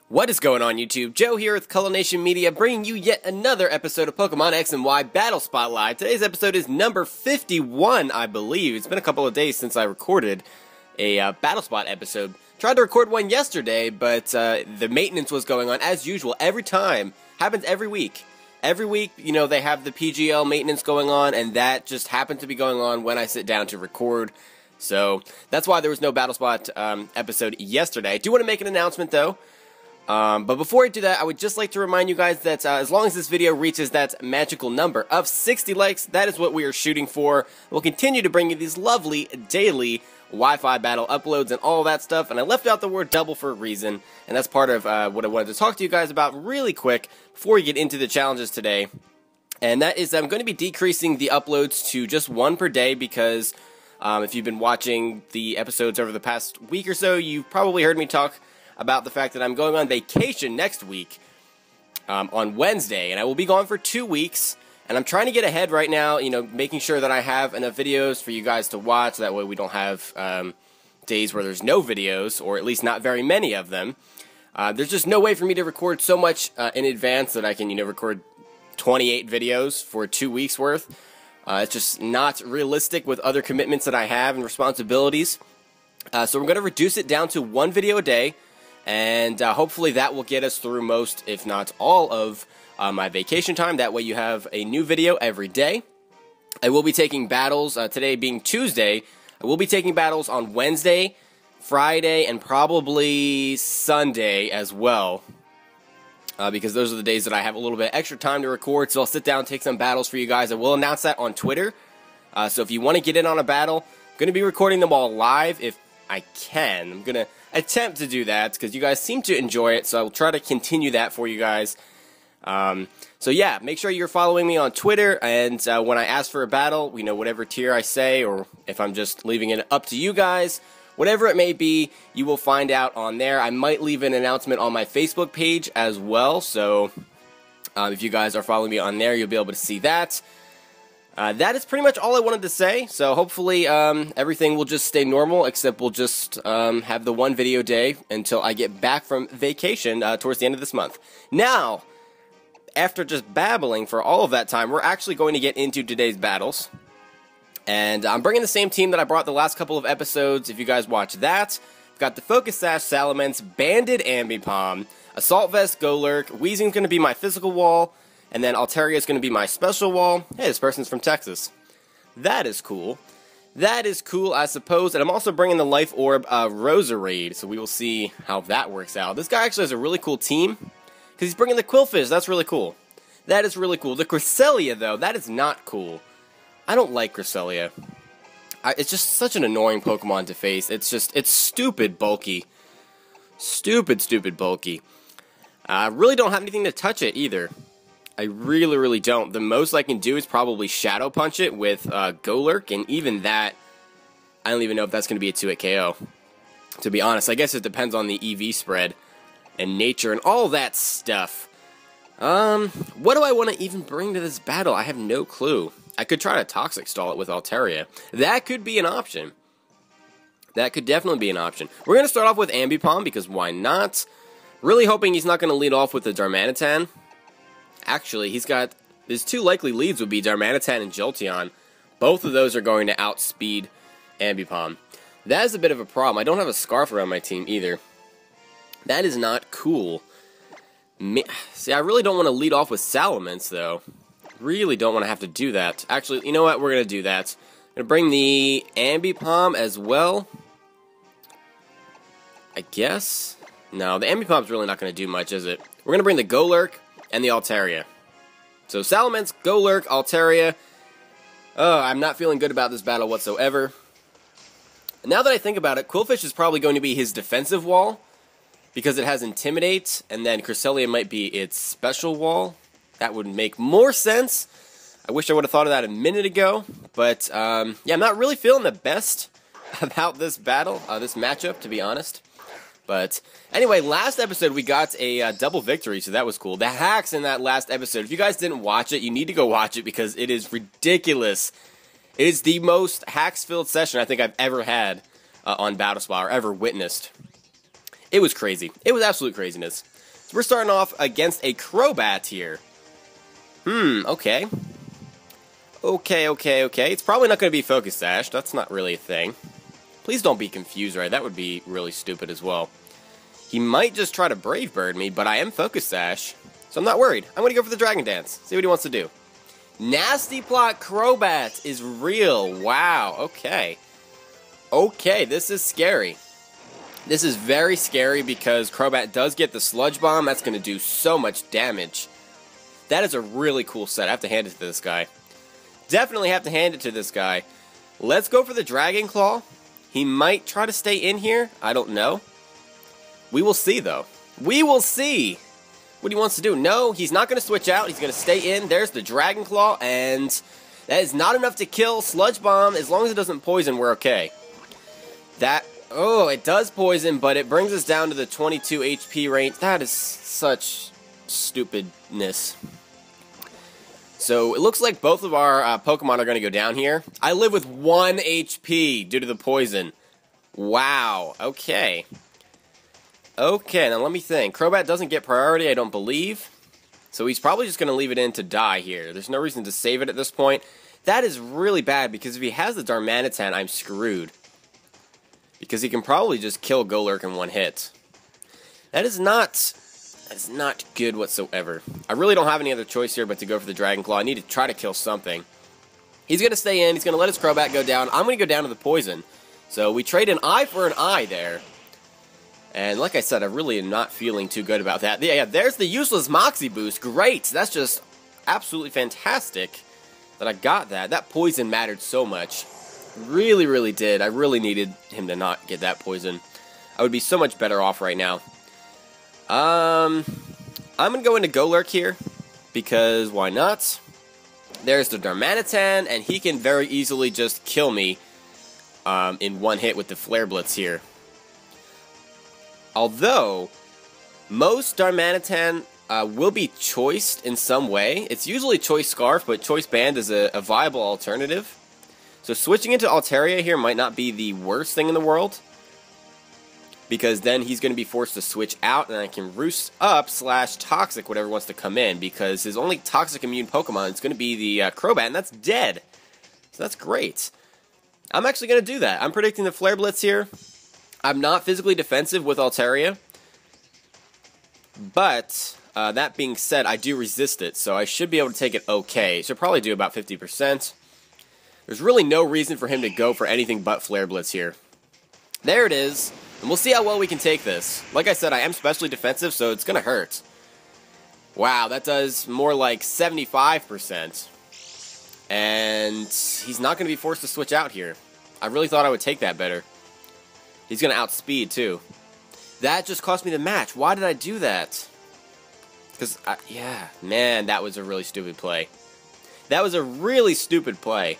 What is going on, YouTube? Joe here with Culination Media, bringing you yet another episode of Pokemon X and Y Battle Spotlight. Today's episode is number 51, I believe. It's been a couple of days since I recorded a Battle Spot episode. Tried to record one yesterday, but the maintenance was going on as usual every time. Happens every week. Every week, you know, they have the PGL maintenance going on, and that just happened to be going on when I sit down to record. So that's why there was no Battle Spot episode yesterday. I do want to make an announcement, though. But before I do that, I would just like to remind you guys that as long as this video reaches that magical number of 60 likes, that is what we are shooting for. We'll continue to bring you these lovely daily Wi-Fi battle uploads and all that stuff, and I left out the word double for a reason, and that's part of what I wanted to talk to you guys about really quick before we get into the challenges today. And that is I'm going to be decreasing the uploads to just one per day because if you've been watching the episodes over the past week or so, you've probably heard me talk about the fact that I'm going on vacation next week on Wednesday, and I will be gone for 2 weeks, and I'm trying to get ahead right now, you know, making sure that I have enough videos for you guys to watch, that way we don't have days where there's no videos, or at least not very many of them. There's just no way for me to record so much in advance that I can, you know, record 28 videos for 2 weeks worth. It's just not realistic with other commitments that I have and responsibilities. So we're going to reduce it down to one video a day. And hopefully that will get us through most, if not all, of my vacation time. That way you have a new video every day. I will be taking battles, today being Tuesday, I will be taking battles on Wednesday, Friday, and probably Sunday as well. Because those are the days that I have a little bit extra time to record, so I'll sit down and take some battles for you guys. I will announce that on Twitter. So if you want to get in on a battle, I'm going to be recording them all live if I can. I'm going to attempt to do that because you guys seem to enjoy it, so I will try to continue that for you guys. So yeah, make sure you're following me on Twitter, and when I ask for a battle, you know, whatever tier I say, or if I'm just leaving it up to you guys, whatever it may be, you will find out on there. I might leave an announcement on my Facebook page as well, so if you guys are following me on there, you'll be able to see that. That is pretty much all I wanted to say, so hopefully everything will just stay normal, except we'll just have the one video day until I get back from vacation towards the end of this month. Now, after just babbling for all of that time, we're actually going to get into today's battles. And I'm bringing the same team that I brought the last couple of episodes, if you guys watch that. We've got the Focus Sash Salamence, Banded Ambipom, Assault Vest Golurk, Weezing's going to be my physical wall, and then Altaria is going to be my special wall. Hey, this person's from Texas. That is cool. That is cool, I suppose. And I'm also bringing the Life Orb Roserade, so we will see how that works out. This guy actually has a really cool team, because he's bringing the Quillfish. That's really cool. That is really cool. The Cresselia, though, that is not cool. I don't like Cresselia. It's just such an annoying Pokemon to face. It's stupid bulky. Stupid bulky. I really don't have anything to touch it, either. I really don't. The most I can do is probably Shadow Punch it with Golurk, and even that, I don't even know if that's going to be a 2-hit KO. To be honest, I guess it depends on the EV spread and nature and all that stuff. What do I want to even bring to this battle? I have no clue. I could try to Toxic Stall it with Altaria. That could be an option. That could definitely be an option. We're going to start off with Ambipom, because why not? Really hoping he's not going to lead off with the Darmanitan. Actually, he's got his two likely leads would be Darmanitan and Jolteon. Both of those are going to outspeed Ambipom. That is a bit of a problem. I don't have a Scarf around my team either. That is not cool. See, I really don't want to lead off with Salamence, though. Really don't want to have to do that. Actually, you know what? We're going to do that. I'm going to bring the Ambipom as well. I guess? No, the Ambipom's really not going to do much, is it? We're going to bring the Golurk and the Altaria. So Salamence, Golurk, Altaria. Oh, I'm not feeling good about this battle whatsoever. Now that I think about it, Quillfish is probably going to be his defensive wall, because it has Intimidate, and then Cresselia might be its special wall. That would make more sense. I wish I would have thought of that a minute ago, but yeah, I'm not really feeling the best about this battle, this matchup, to be honest. But anyway, last episode we got a double victory, so that was cool. The hacks in that last episode, if you guys didn't watch it, you need to go watch it because it is ridiculous. It is the most hacks-filled session I think I've ever had on Battle Spot or ever witnessed. It was crazy. It was absolute craziness. So we're starting off against a Crobat here. Okay. Okay. It's probably not going to be Focus Sash. That's not really a thing. Please don't be confused, right? That would be really stupid as well. He might just try to Brave Bird me, but I am Focus Sash, so I'm not worried. I'm going to go for the Dragon Dance. See what he wants to do. Nasty Plot Crobat is real. Wow, okay. Okay, this is scary. This is very scary because Crobat does get the Sludge Bomb. That's going to do so much damage. That is a really cool set. I have to hand it to this guy. Definitely have to hand it to this guy. Let's go for the Dragon Claw. He might try to stay in here. I don't know. We will see, though. We will see what he wants to do. No, he's not going to switch out. He's going to stay in. There's the Dragon Claw, and that is not enough to kill Sludge Bomb. As long as it doesn't poison, we're okay. Oh, it does poison, but it brings us down to the 22 HP range. That is such stupidness. So, it looks like both of our Pokemon are going to go down here. I live with 1 HP due to the poison. Wow. Okay. Okay, now let me think. Crobat doesn't get priority, I don't believe. So he's probably just going to leave it in to die here. There's no reason to save it at this point. That is really bad, because if he has the Darmanitan, I'm screwed. Because he can probably just kill Golurk in 1 hit. That is not good whatsoever. I really don't have any other choice here but to go for the Dragon Claw. I need to try to kill something. He's going to stay in. He's going to let his Crobat go down. I'm going to go down to the poison. So we trade an eye for an eye there. And like I said, I really am not feeling too good about that. Yeah, there's the useless Moxie boost. Great. That's just absolutely fantastic that I got that. That poison mattered so much. Really, really did. I really needed him to not get that poison. I would be so much better off right now. I'm going to go into Golurk here, because why not? There's the Darmanitan, and he can very easily just kill me in 1 hit with the Flare Blitz here. Although, most Darmanitan will be choiced in some way. It's usually Choice Scarf, but Choice Band is a viable alternative. So switching into Altaria here might not be the worst thing in the world, because then he's going to be forced to switch out, and I can Roost Up / Toxic whatever wants to come in, because his only Toxic immune Pokemon is going to be the Crobat, and that's dead. So that's great. I'm actually going to do that. I'm predicting the Flare Blitz here. I'm not physically defensive with Altaria, but that being said, I do resist it, so I should be able to take it okay. Should probably do about 50%. There's really no reason for him to go for anything but Flare Blitz here. There it is, and we'll see how well we can take this. Like I said, I am specially defensive, so it's going to hurt. Wow, that does more like 75%. And he's not going to be forced to switch out here. I really thought I would take that better. He's going to outspeed, too. That just cost me the match. Why did I do that? Because, yeah, man, that was a really stupid play. That was a really stupid play.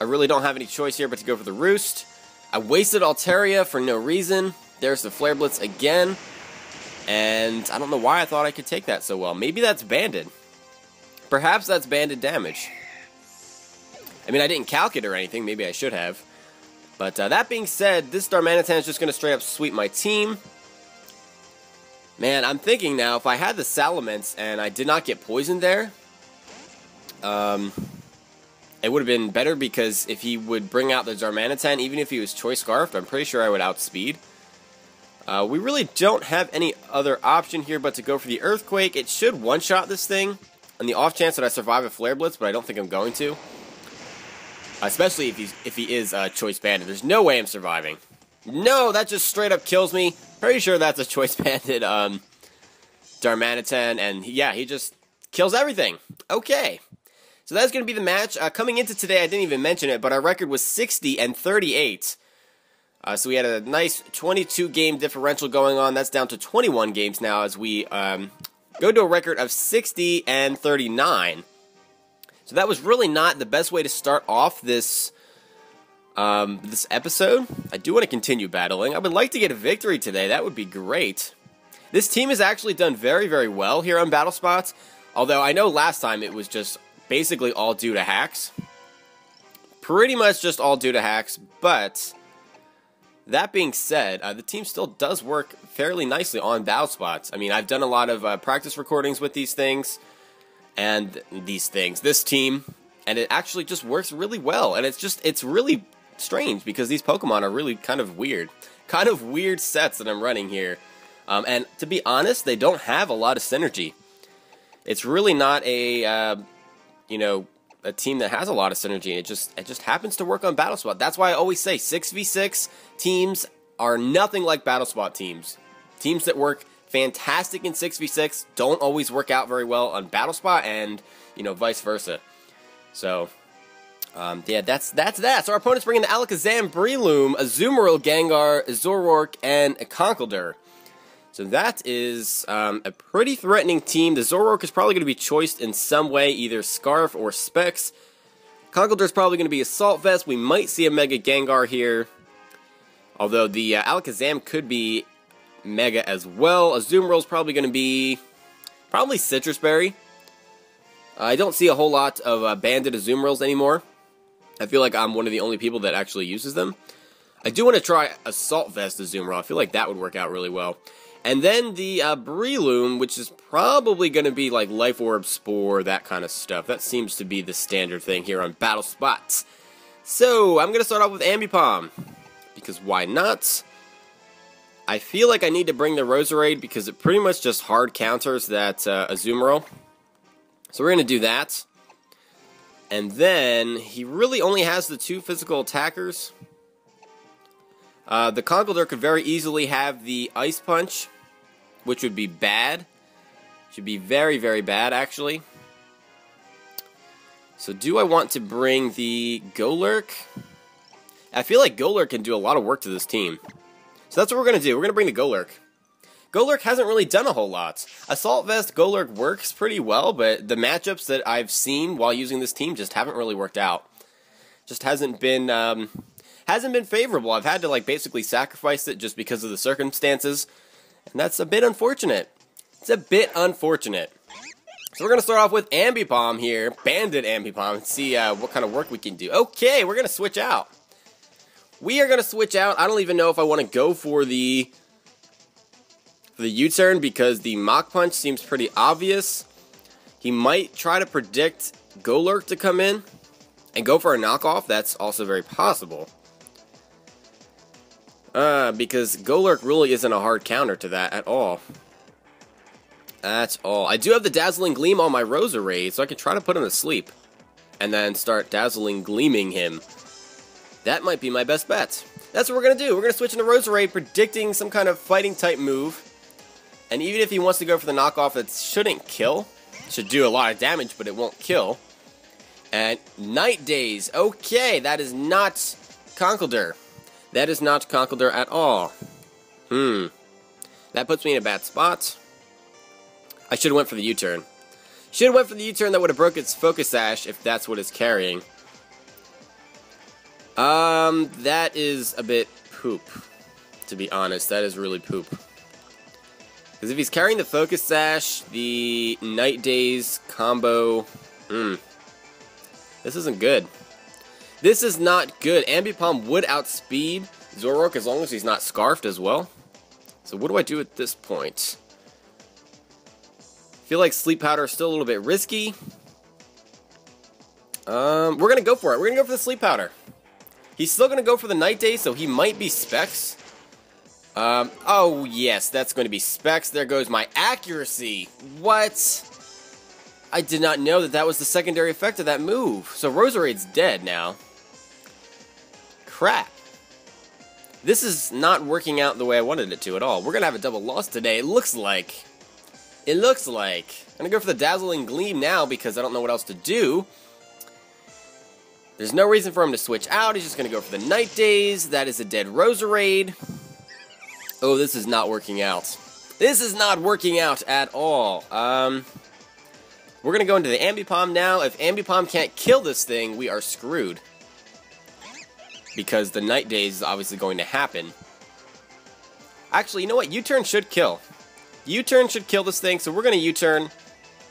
I really don't have any choice here but to go for the Roost. I wasted Altaria for no reason. There's the Flare Blitz again. And I don't know why I thought I could take that so well. Maybe that's banded. Perhaps that's banded damage. I mean, I didn't calc it or anything. Maybe I should have. But that being said, this Darmanitan is just going to straight up sweep my team. Man, I'm thinking now, if I had the Salamence and I did not get poisoned there, it would have been better, because if he would bring out the Darmanitan, even if he was Choice Scarfed, I'm pretty sure I would outspeed. We really don't have any other option here but to go for the Earthquake. It should one-shot this thing, on the off chance that I survive a Flare Blitz, but I don't think I'm going to. Especially if he is Choice Banded. There's no way I'm surviving. No, that just straight up kills me. Pretty sure that's a Choice Banded Darmanitan, and yeah, he just kills everything. Okay. So that's going to be the match. Coming into today, I didn't even mention it, but our record was 60-38. So we had a nice 22-game differential going on. That's down to 21 games now as we go to a record of 60-39. So that was really not the best way to start off this this episode. I do want to continue battling. I would like to get a victory today. That would be great. This team has actually done very, very well here on Battle Spots. Although I know last time it was just basically all due to hacks. Pretty much just all due to hacks, but That being said, the team still does work fairly nicely on battle spots. I mean, I've done a lot of practice recordings with these things, and this team, and it actually just works really well. And it's really strange because these Pokemon are really kind of weird sets that I'm running here. And to be honest, they don't have a lot of synergy. It's really not a, a team that has a lot of synergy. It just happens to work on Battle Spot. That's why I always say 6v6 teams are nothing like Battle Spot teams. Teams that work fantastic in 6v6 don't always work out very well on Battle Spot, and vice versa. So yeah, that's that. So our opponent's bringing the Alakazam, Breloom, Azumarill, Gengar, Zoroark, and a Conkeldurr. So that is a pretty threatening team. The Zoroark is probably going to be choiced in some way, either Scarf or Specs. Conkeldurr is probably going to be Assault Vest. We might see a Mega Gengar here. Although the Alakazam could be Mega as well. Azumarill is probably going to be Citrus Berry. I don't see a whole lot of Banded Azumarills anymore. I feel like I'm one of the only people that actually uses them. I do want to try Assault Vest Azumarill. I feel like that would work out really well. And then the Breloom, which is probably going to be like Life Orb, Spore, that kind of stuff. That seems to be the standard thing here on Battle Spots. So, I'm going to start off with Ambipom, because why not? I feel like I need to bring the Roserade because it pretty much just hard counters that Azumarill. So we're going to do that. And then, he really only has the 2 physical attackers. The Conkeldurr could very easily have the Ice Punch, which would be bad. Should be very, very bad, actually. So do I want to bring the Golurk? I feel like Golurk can do a lot of work to this team. So that's what we're going to do. We're going to bring the Golurk. Golurk hasn't really done a whole lot. Assault Vest Golurk works pretty well, but the matchups that I've seen while using this team just haven't really worked out. Just hasn't been favorable. I've had to basically sacrifice it just because of the circumstances, and that's a bit unfortunate. It's a bit unfortunate. So we're going to start off with Ambipom here, Banded Ambipom, and see what kind of work we can do. Okay, we're going to switch out. We are going to switch out. I don't even know if I want to go for the U-turn because the Mach Punch seems pretty obvious. He might try to predict Golurk to come in and go for a knockoff. That's also very possible. Because Golurk really isn't a hard counter to that at all. That's all. I do have the Dazzling Gleam on my Roserade, so I can try to put him to sleep. And then start Dazzling Gleaming him. That might be my best bet. That's what we're going to do. We're going to switch into Roserade, predicting some kind of fighting type move. And even if he wants to go for the knockoff, it shouldn't kill. It should do a lot of damage, but it won't kill. And Night Days. Okay, that is not Conkeldurr. That is not Conkeldurr at all. That puts me in a bad spot. I should have went for the U-turn. Should have went for the U-turn. That would have broke its Focus Sash if that's what it's carrying. That is a bit poop. To be honest, that is really poop. Because if he's carrying the Focus Sash, the Night Days combo, this isn't good. This is not good. Ambipom would outspeed Zoroark as long as he's not Scarfed as well. So what do I do at this point? I feel like Sleep Powder is still a little bit risky. We're going to go for it. We're going to go for the Sleep Powder. He's still going to go for the Night Day, so he might be Specs. Oh yes, that's going to be Specs. There goes my accuracy. What? I did not know that that was the secondary effect of that move. So Roserade's dead now. Crap. This is not working out the way I wanted it to at all. We're going to have a double loss today, it looks like. It looks like. I'm going to go for the Dazzling Gleam now because I don't know what else to do. There's no reason for him to switch out. He's just going to go for the Night Days. That is a dead Roserade. Oh, this is not working out. This is not working out at all. We're going to go into the Ambipom now. If Ambipom can't kill this thing, we are screwed. Because the Night Days is obviously going to happen. Actually, you know what? U-turn should kill. U-turn should kill this thing, so we're going to U-turn.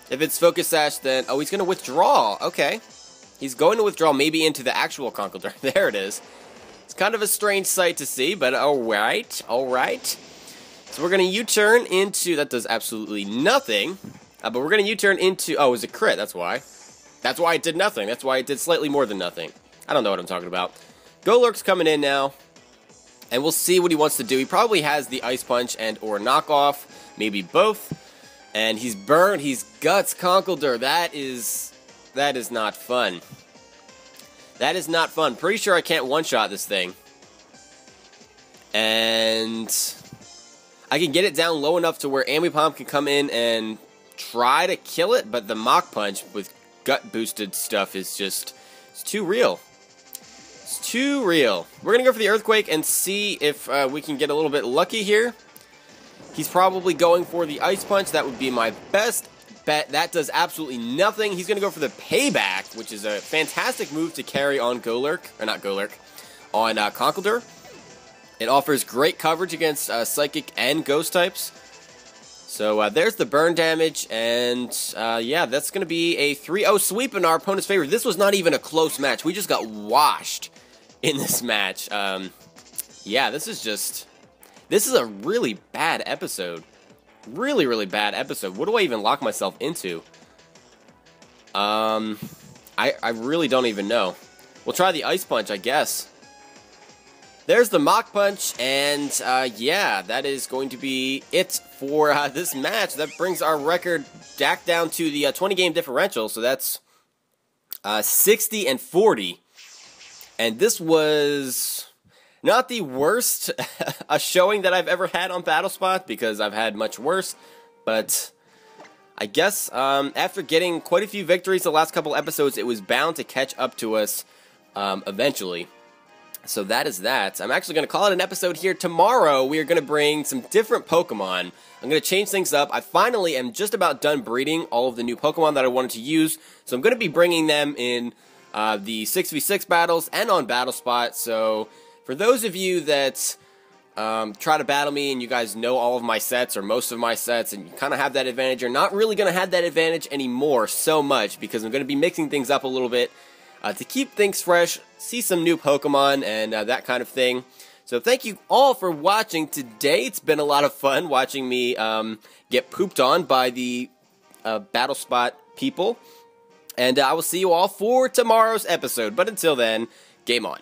If it's Focus Sash, then... Oh, he's going to withdraw. Okay. He's going to withdraw maybe into the actual Conkeldurr. There it is. It's kind of a strange sight to see, but alright, alright. So we're going to U-turn into, that does absolutely nothing, but we're going to U-turn into, oh, it was a crit, that's why. That's why it did nothing, that's why it did slightly more than nothing. I don't know what I'm talking about. Golurk's coming in now, and we'll see what he wants to do. He probably has the Ice Punch and or Knockoff, maybe both. And he's burned, he's Guts Conkeldurr. That is not fun. That is not fun. Pretty sure I can't one-shot this thing. And I can get it down low enough to where Ambipom can come in and try to kill it, but the Mach Punch with gut-boosted stuff is just, it's too real. It's too real. We're going to go for the Earthquake and see if we can get a little bit lucky here. He's probably going for the Ice Punch. That would be my best bet. That does absolutely nothing. He's going to go for the Payback, which is a fantastic move to carry on Golurk, or not Golurk, on Conkeldurr. It offers great coverage against Psychic and Ghost types. So there's the burn damage, and yeah, that's going to be a 3-0 sweep in our opponent's favor. This was not even a close match. We just got washed in this match. Yeah, this is a really bad episode. Really, really bad episode. What do I even lock myself into? I really don't even know. We'll try the Ice Punch, I guess. There's the Mach Punch, and yeah, that is going to be it for this match. That brings our record back down to the 20-game differential, so that's 60 and 40. And this was not the worst a showing that I've ever had on BattleSpot, because I've had much worse, but I guess after getting quite a few victories the last couple episodes, it was bound to catch up to us eventually. So that is that. I'm actually going to call it an episode here. Tomorrow, we are going to bring some different Pokemon. I'm going to change things up. I finally am just about done breeding all of the new Pokemon that I wanted to use, so I'm going to be bringing them in the 6v6 battles and on BattleSpot. So for those of you that try to battle me and you guys know all of my sets or most of my sets and you kind of have that advantage, you're not really going to have that advantage anymore so much, because I'm going to be mixing things up a little bit to keep things fresh, see some new Pokemon, and that kind of thing. So thank you all for watching today. It's been a lot of fun watching me get pooped on by the BattleSpot people. And I will see you all for tomorrow's episode. But until then, game on.